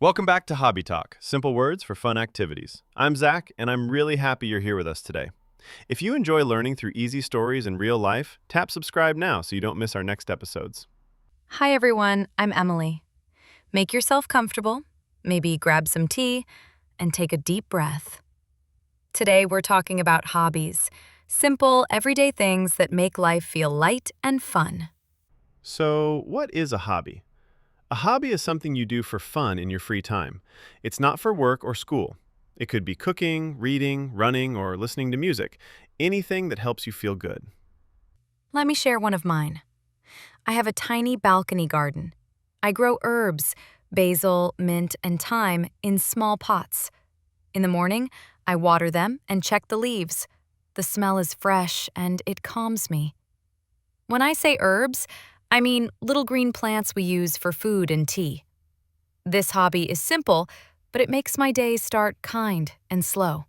Welcome back to Hobby Talk, simple words for fun activities. I'm Zach, and I'm really happy you're here with us today. If you enjoy learning through easy stories in real life, tap subscribe now so you don't miss our next episodes. Hi everyone, I'm Emily. Make yourself comfortable, maybe grab some tea, and take a deep breath. Today we're talking about hobbies, simple, everyday things that make life feel light and fun. So, what is a hobby? A hobby is something you do for fun in your free time. It's not for work or school. It could be cooking, reading, running, or listening to music. Anything that helps you feel good. Let me share one of mine. I have a tiny balcony garden. I grow herbs, basil, mint, and thyme in small pots. In the morning, I water them and check the leaves. The smell is fresh and it calms me. When I say herbs, I mean little green plants we use for food and tea. This hobby is simple, but it makes my days start kind and slow.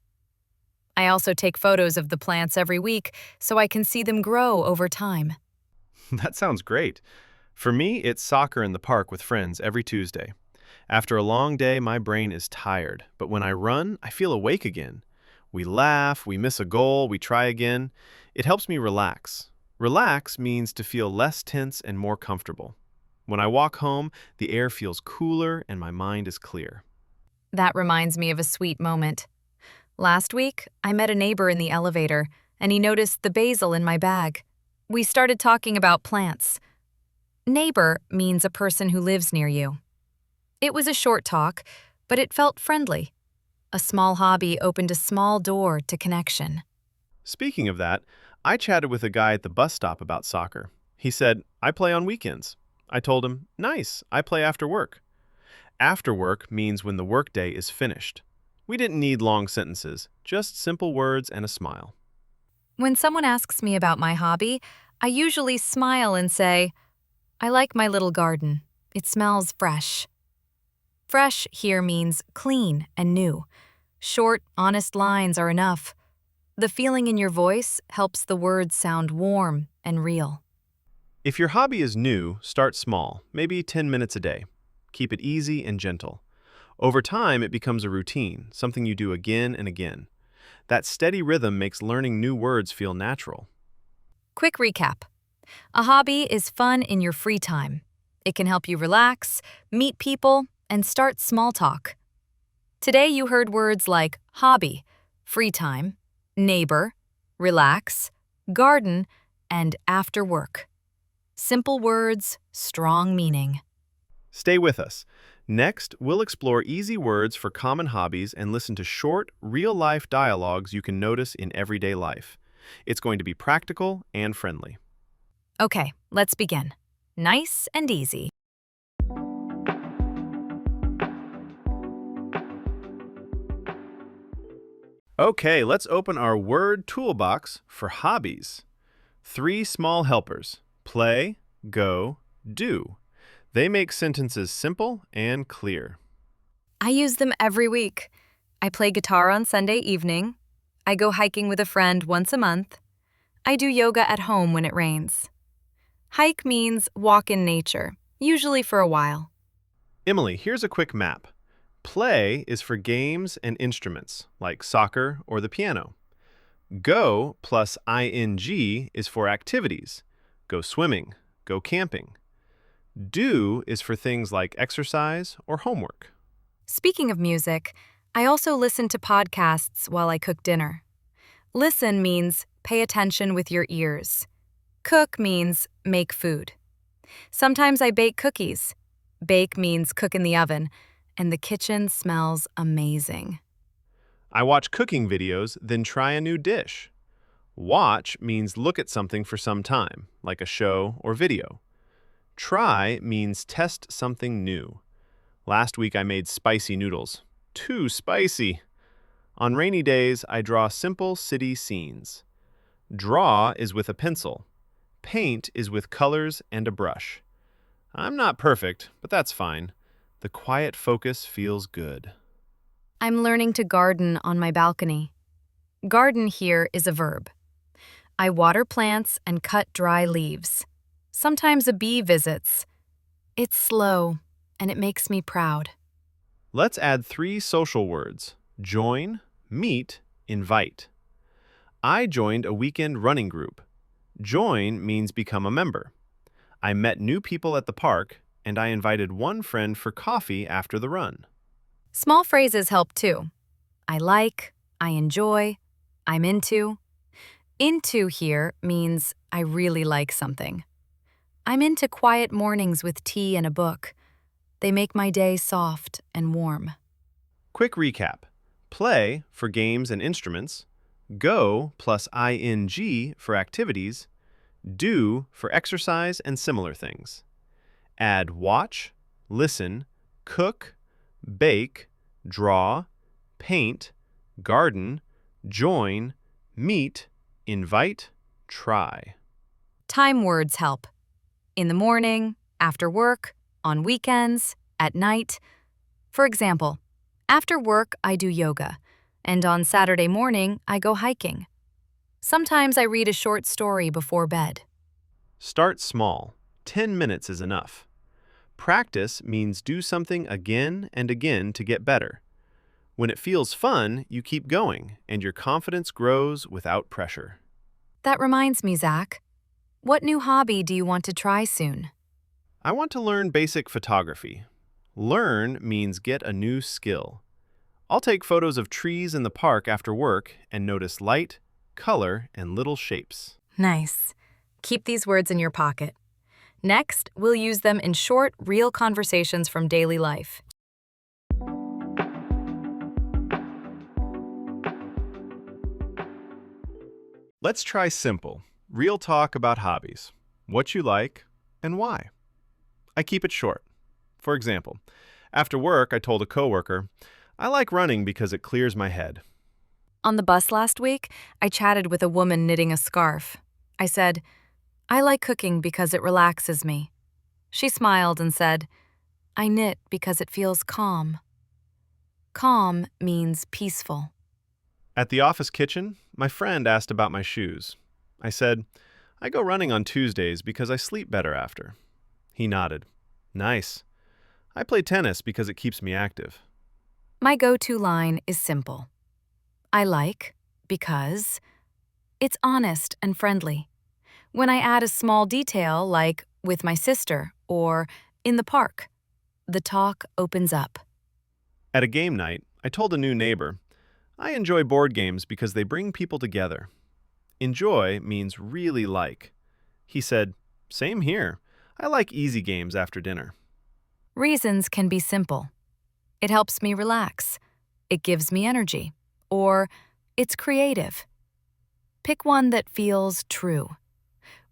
I also take photos of the plants every week so I can see them grow over time. That sounds great. For me, it's soccer in the park with friends every Tuesday. After a long day, my brain is tired, but when I run, I feel awake again. We laugh, we miss a goal, we try again. It helps me relax. Relax means to feel less tense and more comfortable. When I walk home, the air feels cooler and my mind is clear. That reminds me of a sweet moment. Last week, I met a neighbor in the elevator, and he noticed the basil in my bag. We started talking about plants. Neighbor means a person who lives near you. It was a short talk, but it felt friendly. A small hobby opened a small door to connection. Speaking of that, I chatted with a guy at the bus stop about soccer. He said, I play on weekends. I told him, nice, I play after work. After work means when the workday is finished. We didn't need long sentences, just simple words and a smile. When someone asks me about my hobby, I usually smile and say, I like my little garden. It smells fresh. Fresh here means clean and new. Short, honest lines are enough. The feeling in your voice helps the words sound warm and real. If your hobby is new, start small, maybe 10 minutes a day. Keep it easy and gentle. Over time, it becomes a routine, something you do again and again. That steady rhythm makes learning new words feel natural. Quick recap. A hobby is fun in your free time. It can help you relax, meet people, and start small talk. Today you heard words like hobby, free time, neighbor, relax, garden, and after work. Simple words, strong meaning. Stay with us. Next, we'll explore easy words for common hobbies and listen to short, real-life dialogues you can notice in everyday life. It's going to be practical and friendly. Okay, let's begin. Nice and easy. Okay, let's open our word toolbox for hobbies. 3 small helpers: play, go, do. They make sentences simple and clear. I use them every week. I play guitar on Sunday evening. I go hiking with a friend once a month. I do yoga at home when it rains. Hike means walk in nature, usually for a while. Emily, here's a quick map. Play is for games and instruments, like soccer or the piano. Go plus ing is for activities. Go swimming, go camping. Do is for things like exercise or homework. Speaking of music, I also listen to podcasts while I cook dinner. Listen means pay attention with your ears. Cook means make food. Sometimes I bake cookies. Bake means cook in the oven, and the kitchen smells amazing. I watch cooking videos, then try a new dish. Watch means look at something for some time, like a show or video. Try means test something new. Last week I made spicy noodles. Too spicy! On rainy days, I draw simple city scenes. Draw is with a pencil. Paint is with colors and a brush. I'm not perfect, but that's fine. The quiet focus feels good. I'm learning to garden on my balcony. Garden here is a verb. I water plants and cut dry leaves. Sometimes a bee visits. It's slow, and it makes me proud. Let's add three social words: join, meet, invite. I joined a weekend running group. Join means become a member. I met new people at the park, and I invited one friend for coffee after the run. Small phrases help too. I like, I enjoy, I'm into. Into here means I really like something. I'm into quiet mornings with tea and a book. They make my day soft and warm. Quick recap. Play for games and instruments. Go plus ing for activities. Do for exercise and similar things. Add watch, listen, cook, bake, draw, paint, garden, join, meet, invite, try. Time words help. In the morning, after work, on weekends, at night. For example, after work I do yoga, and on Saturday morning I go hiking. Sometimes I read a short story before bed. Start small. 10 minutes is enough. Practice means do something again and again to get better. When it feels fun, you keep going, and your confidence grows without pressure. That reminds me, Zach. What new hobby do you want to try soon? I want to learn basic photography. Learn means get a new skill. I'll take photos of trees in the park after work and notice light, color, and little shapes. Nice. Keep these words in your pocket. Next, we'll use them in short, real conversations from daily life. Let's try simple, real talk about hobbies, what you like, and why. I keep it short. For example, after work, I told a coworker, I like running because it clears my head. On the bus last week, I chatted with a woman knitting a scarf. I said, I like cooking because it relaxes me. She smiled and said, I knit because it feels calm. Calm means peaceful. At the office kitchen, my friend asked about my shoes. I said, I go running on Tuesdays because I sleep better after. He nodded. Nice. I play tennis because it keeps me active. My go-to line is simple. I like because it's honest and friendly. When I add a small detail like with my sister or in the park, the talk opens up. At a game night, I told a new neighbor, I enjoy board games because they bring people together. Enjoy means really like. He said, same here. I like easy games after dinner. Reasons can be simple. It helps me relax. It gives me energy. Or it's creative. Pick one that feels true.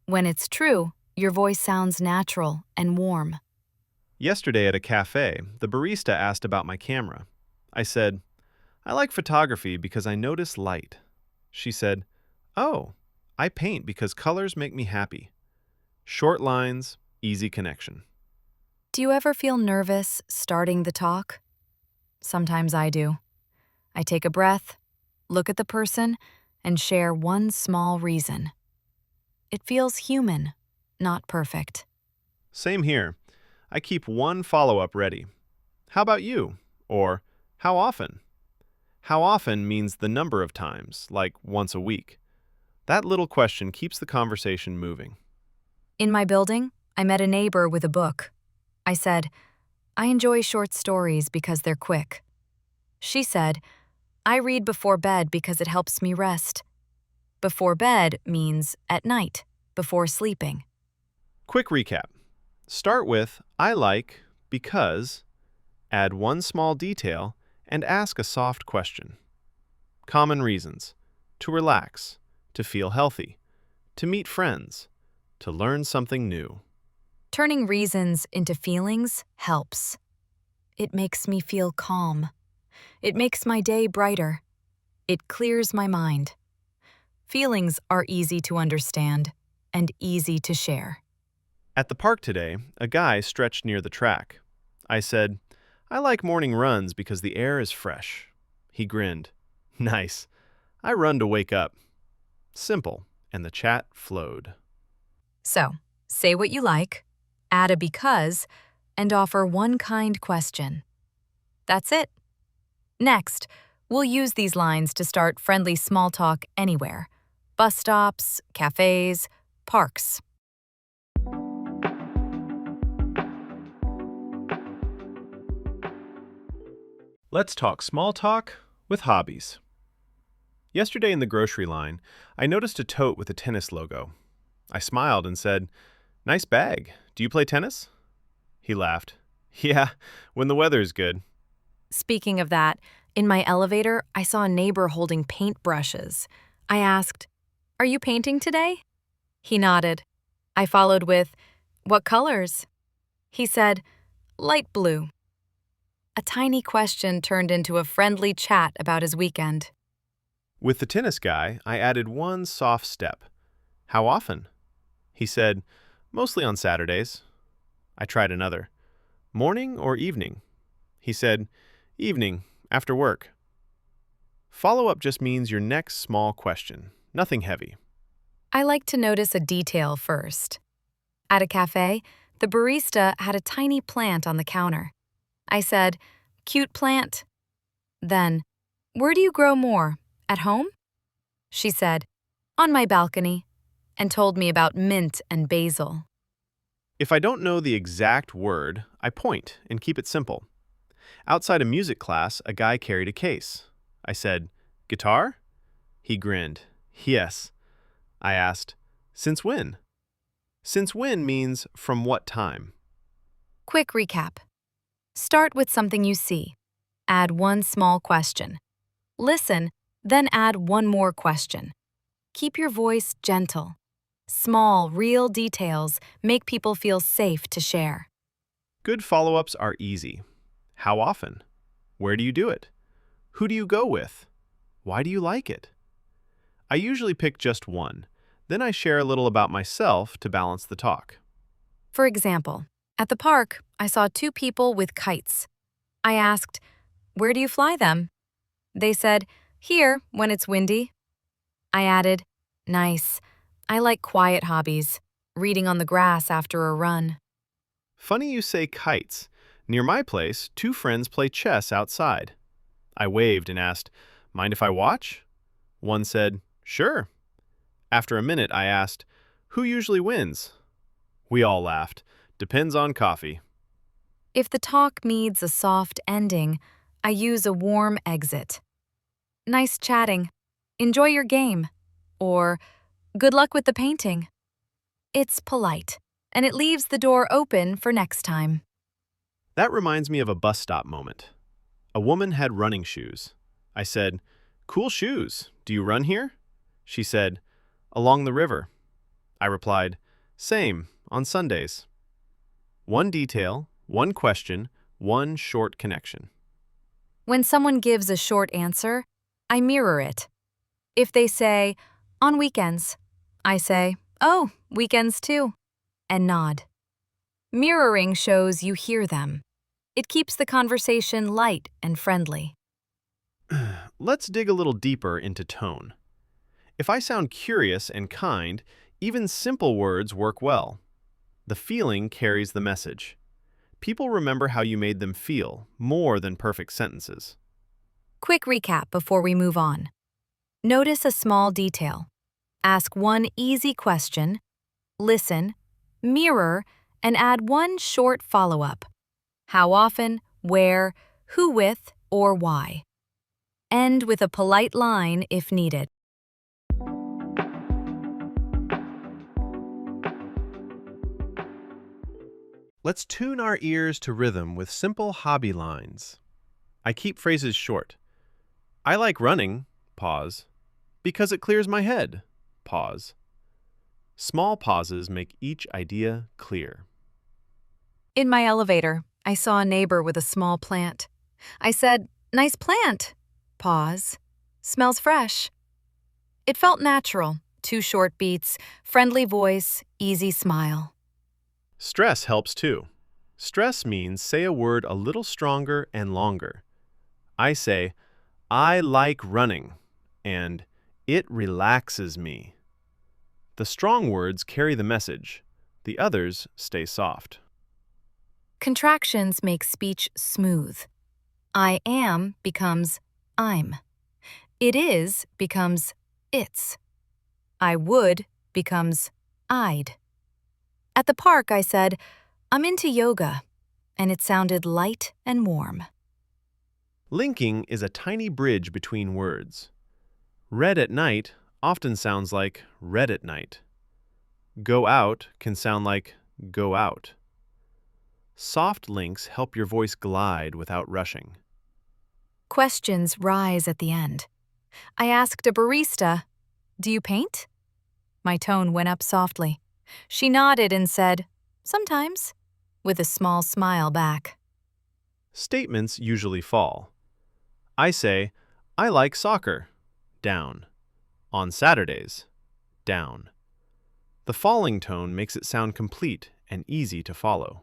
When it's true, your voice sounds natural and warm. Yesterday at a cafe, the barista asked about my camera. I said, I like photography because I notice light. She said, oh, I paint because colors make me happy. Short lines, easy connection. Do you ever feel nervous starting the talk? Sometimes I do. I take a breath, look at the person, and share one small reason. It feels human, not perfect. Same here. I keep one follow-up ready. How about you? Or, how often? How often means the number of times, like once a week. That little question keeps the conversation moving. In my building, I met a neighbor with a book. I said, I enjoy short stories because they're quick. She said, I read before bed because it helps me rest. Before bed means at night, before sleeping. Quick recap. Start with, I like, because, add one small detail, and ask a soft question. Common reasons: to relax, to feel healthy, to meet friends, to learn something new. Turning reasons into feelings helps. It makes me feel calm. It makes my day brighter. It clears my mind. Feelings are easy to understand and easy to share. At the park today, a guy stretched near the track. I said, I like morning runs because the air is fresh. He grinned. Nice. I run to wake up. Simple, and the chat flowed. So, say what you like, add a because, and offer one kind question. That's it. Next, we'll use these lines to start friendly small talk anywhere. Bus stops, cafes, parks. Let's talk small talk with hobbies. Yesterday in the grocery line, I noticed a tote with a tennis logo. I smiled and said, "Nice bag. Do you play tennis?" He laughed. "Yeah, when the weather's good." Speaking of that, in my elevator, I saw a neighbor holding paint brushes. I asked, "Are you painting today?" He nodded. I followed with, "What colors?" He said, "Light blue." A tiny question turned into a friendly chat about his weekend. With the tennis guy, I added one soft step. "How often?" He said, "Mostly on Saturdays." I tried another. "Morning or evening?" He said, "Evening, after work." Follow-up just means your next small question, nothing heavy. I like to notice a detail first. At a cafe, the barista had a tiny plant on the counter. I said, "Cute plant." Then, "Where do you grow more? At home?" She said, "On my balcony," and told me about mint and basil. If I don't know the exact word, I point and keep it simple. Outside a music class, a guy carried a case. I said, "Guitar?" He grinned. "Yes." I asked, "Since when?" Since when means from what time. Quick recap. Start with something you see. Add one small question. Listen, then add one more question. Keep your voice gentle. Small, real details make people feel safe to share. Good follow-ups are easy. How often? Where do you do it? Who do you go with? Why do you like it? I usually pick just one. Then I share a little about myself to balance the talk. For example, at the park, I saw two people with kites. I asked, "Where do you fly them?" They said, "Here, when it's windy." I added, "Nice. I like quiet hobbies, reading on the grass after a run." Funny you say kites. Near my place, two friends play chess outside. I waved and asked, "Mind if I watch?" One said, "Sure." After a minute, I asked, "Who usually wins?" We all laughed. "Depends on coffee." If the talk needs a soft ending, I use a warm exit. "Nice chatting. Enjoy your game." Or, "Good luck with the painting." It's polite, and it leaves the door open for next time. That reminds me of a bus stop moment. A woman had running shoes. I said, "Cool shoes. Do you run here?" She said, "Along the river." I replied, "Same, on Sundays." One detail, one question, one short connection. When someone gives a short answer, I mirror it. If they say, "On weekends," I say, "Oh, weekends too," and nod. Mirroring shows you hear them. It keeps the conversation light and friendly. Let's dig a little deeper into tone. If I sound curious and kind, even simple words work well. The feeling carries the message. People remember how you made them feel more than perfect sentences. Quick recap before we move on. Notice a small detail. Ask one easy question, listen, mirror, and add one short follow-up. How often, where, who with, or why. End with a polite line if needed. Let's tune our ears to rhythm with simple hobby lines. I keep phrases short. I like running, pause, because it clears my head, pause. Small pauses make each idea clear. In my elevator, I saw a neighbor with a small plant. I said, "Nice plant." Pause. "Smells fresh." It felt natural. 2 short beats, friendly voice, easy smile. Stress helps too. Stress means say a word a little stronger and longer. I say, "I like running," and "it relaxes me." The strong words carry the message. The others stay soft. Contractions make speech smooth. I am becomes I'm. It is becomes it's. I would becomes I'd. At the park, I said, I'm into yoga, and it sounded light and warm. Linking is a tiny bridge between words. Red at night often sounds like red at night. Go out can sound like go out. Soft links help your voice glide without rushing. Questions rise at the end. I asked a barista, Do you paint? My tone went up softly. She nodded and said, Sometimes, with a small smile back. Statements usually fall. I say, I like soccer. Down. On Saturdays. Down. The falling tone makes it sound complete and easy to follow.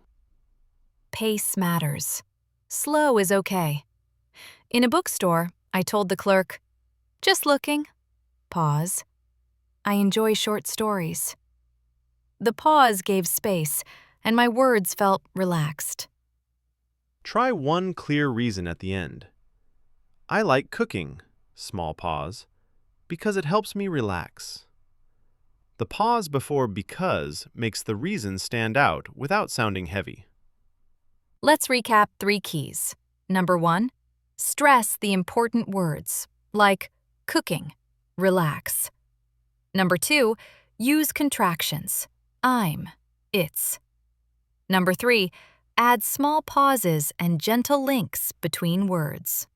Pace matters. Slow is okay. In a bookstore, I told the clerk, Just looking. Pause. I enjoy short stories. The pause gave space, and my words felt relaxed. Try one clear reason at the end. I like cooking, small pause, because it helps me relax. The pause before because makes the reason stand out without sounding heavy. Let's recap 3 keys. Number 1, stress the important words, like cooking, relax. Number 2, use contractions, I'm, it's. Number 3, add small pauses and gentle links between words.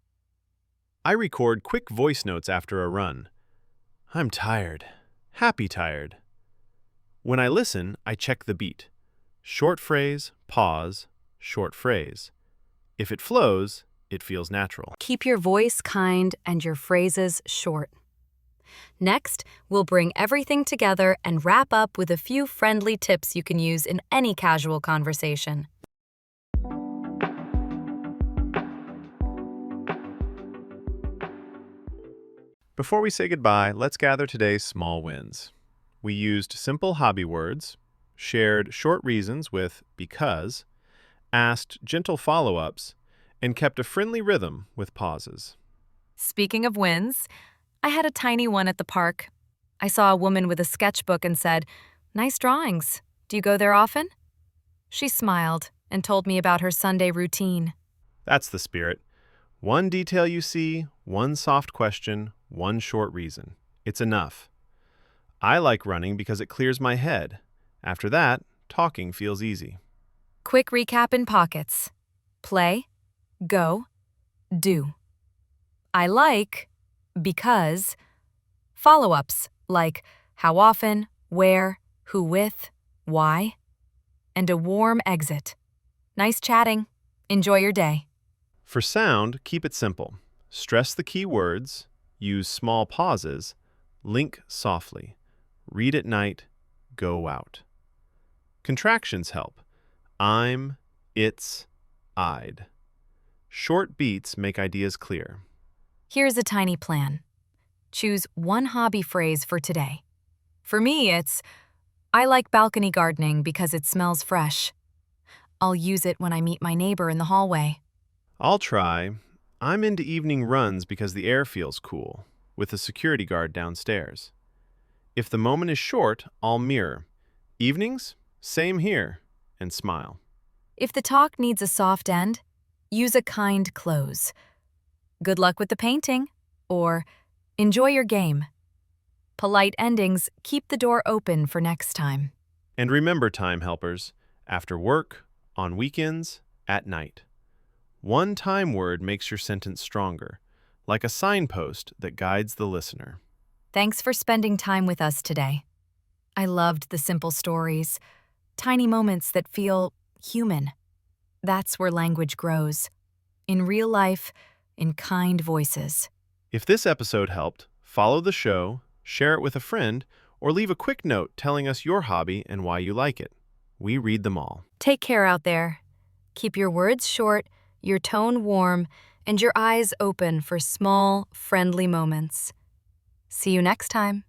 I record quick voice notes after a run. I'm tired. Happy tired. When I listen, I check the beat. Short phrase, pause, short phrase. If it flows, it feels natural. Keep your voice kind and your phrases short. Next, we'll bring everything together and wrap up with a few friendly tips you can use in any casual conversation. Before we say goodbye, let's gather today's small wins. We used simple hobby words, shared short reasons with because, asked gentle follow-ups, and kept a friendly rhythm with pauses. Speaking of wins, I had a tiny one at the park. I saw a woman with a sketchbook and said, Nice drawings. Do you go there often? She smiled and told me about her Sunday routine. That's the spirit. One detail you see, one soft question, one short reason. It's enough. I like running because it clears my head. After that, talking feels easy. Quick recap in pockets. Play, go, do. I like, because. Follow-ups like how often, where, who with, why. And a warm exit. Nice chatting. Enjoy your day. For sound, keep it simple. Stress the key words, use small pauses, link softly, read at night, go out. Contractions help. I'm, it's, I'd. Short beats make ideas clear. Here's a tiny plan. Choose one hobby phrase for today. For me, it's, I like balcony gardening because it smells fresh. I'll use it when I meet my neighbor in the hallway. I'll try, I'm into evening runs because the air feels cool, with a security guard downstairs. If the moment is short, I'll mirror. Evenings? Same here, and smile. If the talk needs a soft end, use a kind close. Good luck with the painting, or enjoy your game. Polite endings keep the door open for next time. And remember, time helpers, after work, on weekends, at night. One time word makes your sentence stronger, like a signpost that guides the listener. Thanks for spending time with us today. I loved the simple stories, tiny moments that feel human. That's where language grows. In real life, in kind voices. If this episode helped, follow the show, share it with a friend, or leave a quick note telling us your hobby and why you like it. We read them all. Take care out there. Keep your words short, your tone warm, and your eyes open for small, friendly moments. See you next time.